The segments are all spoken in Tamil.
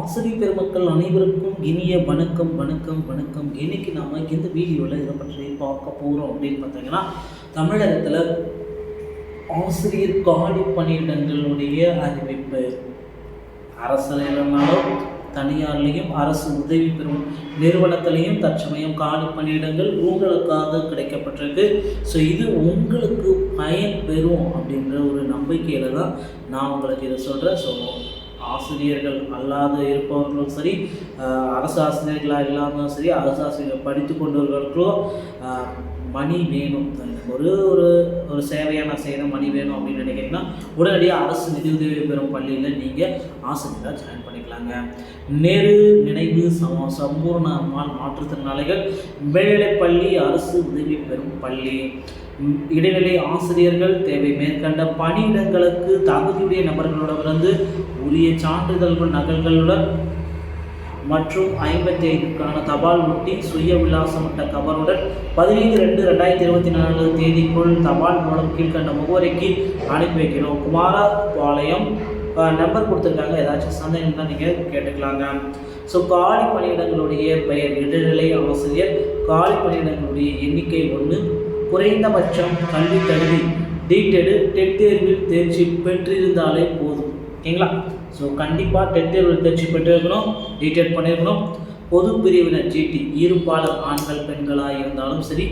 ஆசிரியர் பெருமக்கள் அனைவருக்கும் இனிய வணக்கம் வணக்கம் வணக்கம். இன்னைக்கு நாம் இந்த வீடியோவில் இதை பற்றி பார்க்க போகிறோம் அப்படின்னு பார்த்தீங்கன்னா, தமிழகத்தில் ஆசிரியர் காலி பணியிடங்களுடைய அறிவிப்பு. அரசில் இல்லைனாலும் தனியார்லேயும் அரசு உதவி பெறும் நிறுவனத்திலையும் தற்சமயம் காலி பணியிடங்கள் உங்களுக்காக கிடைக்கப்பட்டிருக்கு. ஸோ இது உங்களுக்கு பயன் பெறும் அப்படின்ற ஒரு நம்பிக்கையில் தான் நான் உங்களுக்கு இதை சொல்கிறேன். ஸோ ஆசிரியர்கள் அல்லாத இருப்பவர்களும் சரி, அரசு ஆசிரியர்களாக இல்லாமலும் சரி, அரசு ஆசிரியர்கள் படித்து கொண்டவர்களுக்கும் மணி வேணும், ஒரு ஒரு ஒரு சேவையாக நான் செய்யணும், மணி வேணும் அப்படின்னு நினைக்கிறீங்கன்னா உடனடியாக அரசு நிதியுதவி பெறும் பள்ளியில் நீங்கள் ஆசிரியராக ஜாயின் பண்ணிக்கலாங்க. நேரு நினைவு சம்பூர்ண அம்மாள் மாற்றுத்திறனாளிகள் மேல்நிலைப்பள்ளி அரசு உதவி பெறும் பள்ளி. இடைநிலை ஆசிரியர்கள் தேவை. மேற்கண்ட பணியிடங்களுக்கு தகுதியுடைய நபர்களிடமிருந்து உரிய சான்றிதழ்கள் நகல்களுடன் மற்றும் 55க்கான தபால் ஒட்டி சுய விலாசமிட்ட கவருடன் 15/2/2024 தேதிக்குள் தபால் மூலம் கீழ்கண்ட முகவரிக்கு அனுப்பி வைக்கணும். குமாரபாளையம் நம்பர் கொடுத்துருக்காங்க, ஏதாச்சும் சந்தேகம் தான் நீங்கள் கேட்டுக்கலாங்க. ஸோ காலி பணியிடங்களுடைய பெயர் இடைநிலை ஆசிரியர். காலி பணியிடங்களுடைய எண்ணிக்கை 1. குறைந்தபட்சம் கல்வி தகுதி டீட்டெடு டெட் தேர்வில் தேர்ச்சி பெற்றிருந்தாலே போதும். ஓகேங்களா? ஸோ கண்டிப்பாக டெட் தேர்வில் தேர்ச்சி பெற்றிருக்கணும், டீட்டெட் பண்ணியிருக்கணும். பொது பிரிவினர் ஜிடி இருப்பாளர் ஆண்கள் பெண்களாக இருந்தாலும் சரி,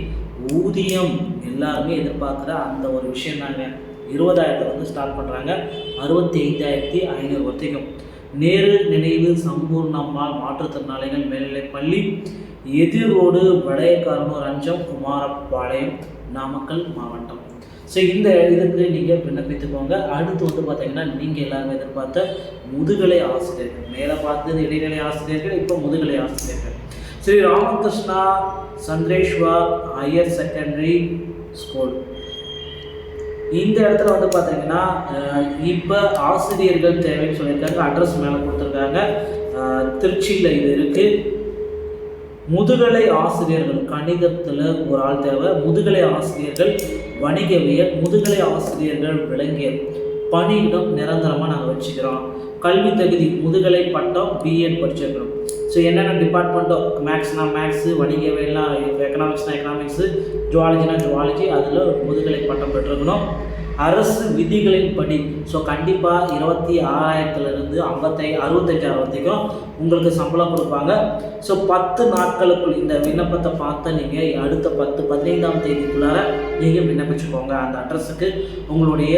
ஊதியம் எல்லாருமே எதிர்பார்க்குற அந்த ஒரு விஷயம் தாங்க. 20,000 ஸ்டார்ட் பண்ணுறாங்க, 65,500 வரைக்கும். நேரு நினைவு சம்பூர்ணம்மாள் மாற்றுத்திறனாளிகள் மேல்நிலைப்பள்ளி, எதிரோடு வளையக்காரனூர் அஞ்சம், குமாரபாளையம், நாமக்கல் மாவட்டம். ஸோ இந்த இதுக்கு நீங்கள் விண்ணப்பித்துக்கோங்க. அடுத்து பார்த்தீங்கன்னா, நீங்கள் எல்லாருமே எதிர்பார்த்த முதுகலை ஆசிரியர்கள். மேலே பார்த்தது இடைநிலை ஆசிரியர்கள், இப்போ முதுகலை ஆசிரியர்கள். Sri Ramakrishna Chandreshwar higher secondary school. இந்த இடத்துல பார்த்தீங்கன்னா, இப்போ ஆசிரியர்கள் தேவைன்னு சொல்லியிருக்காங்க. அட்ரஸ் மேலே கொடுத்துருக்காங்க. திருச்சியில் இது இருக்குது. முதுகலை ஆசிரியர்கள் கணிதத்தில் ஒரு ஆள் தேவை. முதுகலை ஆசிரியர்கள் வணிகவியல், முதுகலை ஆசிரியர்கள் விலங்கியல். பணியிடம் நிரந்தரமாக நாங்கள் வச்சுக்கிறோம். கல்வி தகுதி முதுகலை பட்டம் பிஎட் படிச்சிருக்கிறோம். ஸோ என்னென்ன டிபார்ட்மெண்ட்டோ, மேக்ஸ்னா மேக்ஸு, வணிகவியல்னா எக்கனாமிக்ஸ்னா எக்கனாமிக்ஸு, ஜுவாலஜினா ஜுவாலஜி, அதில் முதுகலை பட்டம் பெற்றிருக்கணும். அரசு விதிகளின் படி ஸோ கண்டிப்பாக 26,000 65,000 வரைக்கும் உங்களுக்கு சம்பளம் கொடுப்பாங்க. ஸோ 10 நாட்களுக்குள் இந்த விண்ணப்பத்தை பார்த்து நீங்கள் அடுத்த 15ஆம் தேதிக்குள்ளார நீங்கள் விண்ணப்பிச்சுக்கோங்க. அந்த அட்ரஸுக்கு உங்களுடைய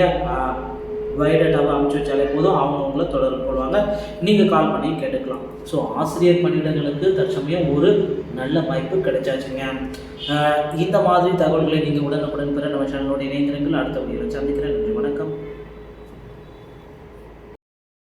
பயோடேட்டாவை அனுப்பிச்சி வச்சாலே போதும், அவங்க உங்களை தொடர்பு கொள்வாங்க. நீங்கள் கால் பண்ணி கேட்டுக்கலாம். ஸோ ஆசிரியர் பணியிடங்களுக்கு தற்சமயம் ஒரு நல்ல வாய்ப்பு கிடைச்சாச்சுங்க. இந்த மாதிரி தகவல்களை நீங்கள் உடனுக்குடன் பெற நம்ம சேனலோட இணைந்திருங்கள். அடுத்த வீடியோவில் சந்திக்கிறேன். நன்றி, வணக்கம்.